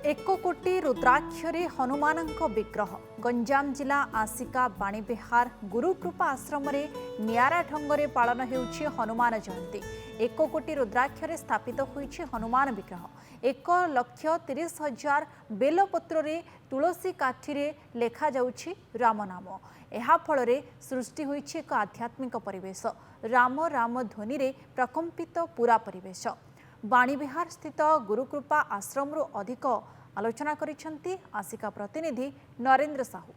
एक कोटी रुद्राक्षरे हनुमान विग्रह गंजाम जिला आसिका बाणीविहार गुरुकृपा आश्रम नियारा ढंगरे पालन होउछि हनुमान जयंती। 1 कोटी रुद्राक्षरे स्थापित होइछि हनुमान विग्रह। 1,30,000 बेलपत्र तुलसी काठी लेखा जाउछि राम नाम। एहा फଳରେ सृष्टि होइछि एक आध्यात्मिक परिवेश। राम राम ध्वनि रे प्रकंपित पूरा परिवेश। बाणीविहार स्थित गुरुकृपा आश्रम अधिक आलोचना करिसेंती आसिका प्रतिनिधि नरेंद्र साहू।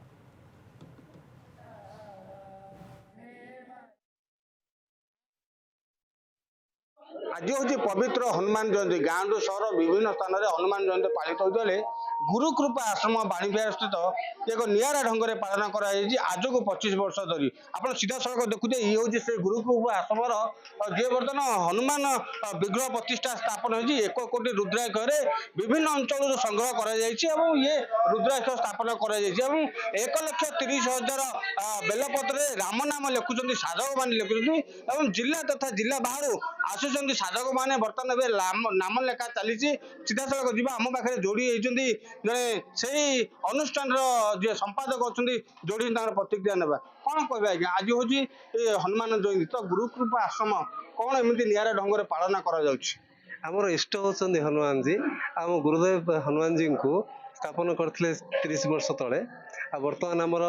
आज हूँ पवित्र हनुमान जयंती। गाँव सहर विभिन्न स्थान में हनुमान जयंती पालित होते गुरुकृपा आश्रम बाणीविहार स्थित एक नियारा ढंग से पालन कर आज को 25 वर्ष धरी आप सीधा सड़क देखुचे ये हूँ से गुरुकृपा आश्रम जी बर्तमान हनुमान विग्रह प्रतिष्ठा स्थापन हो 1 कोटी रुद्राक्ष विभिन्न अंचल संग्रह कर ये रुद्राक्ष स्थापन कर 1,30,000 बेलपत्र राम नाम लिखुं साधक मान लिखुं जिला तथा जिला बाहर आसुच्च साधक मैंने बर्तमान नाम लेखा चली सीधा सड़क जी आम पाखे जोड़ी होती जड़े से अनुष्ठान जी संपादक अच्छा जोड़ी प्रतिक्रिया ना कौन कह आज आज हूँ हनुमान जयंती तो गुरुकृपा आश्रम कौन एमती नियारा ढंग से पालन कर इष्ट होती हनुमान जी आम गुरुदेव हनुमान जी को स्थापन करते 30 वर्ष तले बर्तमान आमर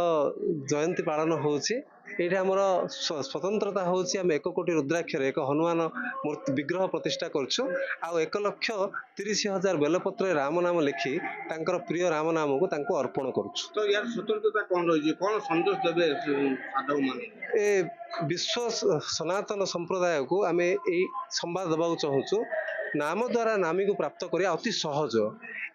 जयंती पालन होची ये आमर स्वतंत्रता होची आम 1 कोटी रुद्राक्षर एक हनुमान मूर्ति विग्रह प्रतिष्ठा करछु आ 1,30,000 बेलपत्र राम नाम लिखि तांकर प्रिय राम नाम को तांको अर्पण करछु। तो यार स्वतंत्रता कौन रही कौन संदेश देबे साधक माने ए विश्व सनातन संप्रदाय को आम यही संवाद देवा चाहूँ नाम द्वारा नामी को प्राप्त करिया अति सहज।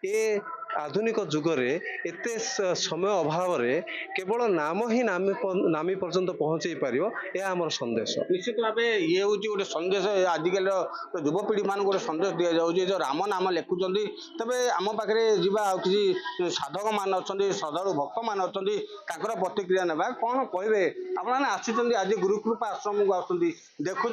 ए आधुनिक जुगरे एते समय अभाव रे केवल नाम ही नामी पर्यंत पहुंचे पारियो यह आमर संदेश। निश्चित भाव ये हूँ गोटे संदेश आजिकल युवपीढ़ी मान गोटे संदेश दि जाऊँगी जो राम नाम लिखुंट तेरे आम पाखे जा कि साधक मान अच्छा श्रद्धालु भक्त मान अच्छा प्रतिक्रिया ना कौन कहे आपने आसुच्च आज गुरुकृपा आश्रम को आस देखुं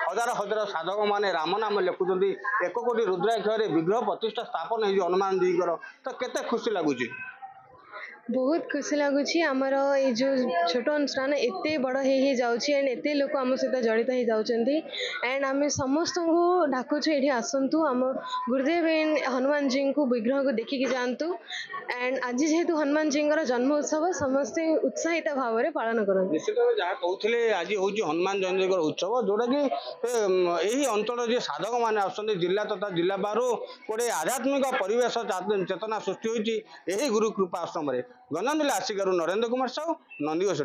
हजार हजार साधक मैंने राम नाम लिखुंट 1 कोटी रुद्राक्ष विग्रह प्रतिष्ठा स्थापन हो हनुमान जी तो केते खुशी लगुच बहुत खुशी लगुच आमर ये जो छोट अनुष्ठान एत बड़ हो जाऊँगी एंड एत लोक आम सहित जड़ित हो जाती एंड आम समस्त को डाकुचु ये आसतु आम गुरुदेव हनुमान जी को विग्रह को देखिकी जातु एंड आज जेहेतु हनुमान जी जन्म उत्सव समस्ते उत्साहित भाव में पालन करते। निश्चित भाव जहाँ कहते आज हूँ हनुमान जयंती उत्सव जोटा कि यही अंचल जी साधक मैंने आसुच्च जिला तथा जिला बाहर गोटे आध्यात्मिक परिवेश चेतना सृष्टि होती गुरुकृपा आश्रम गंजाम जिला आसिका नरेंद्र कुमार साहू नंदीघोष।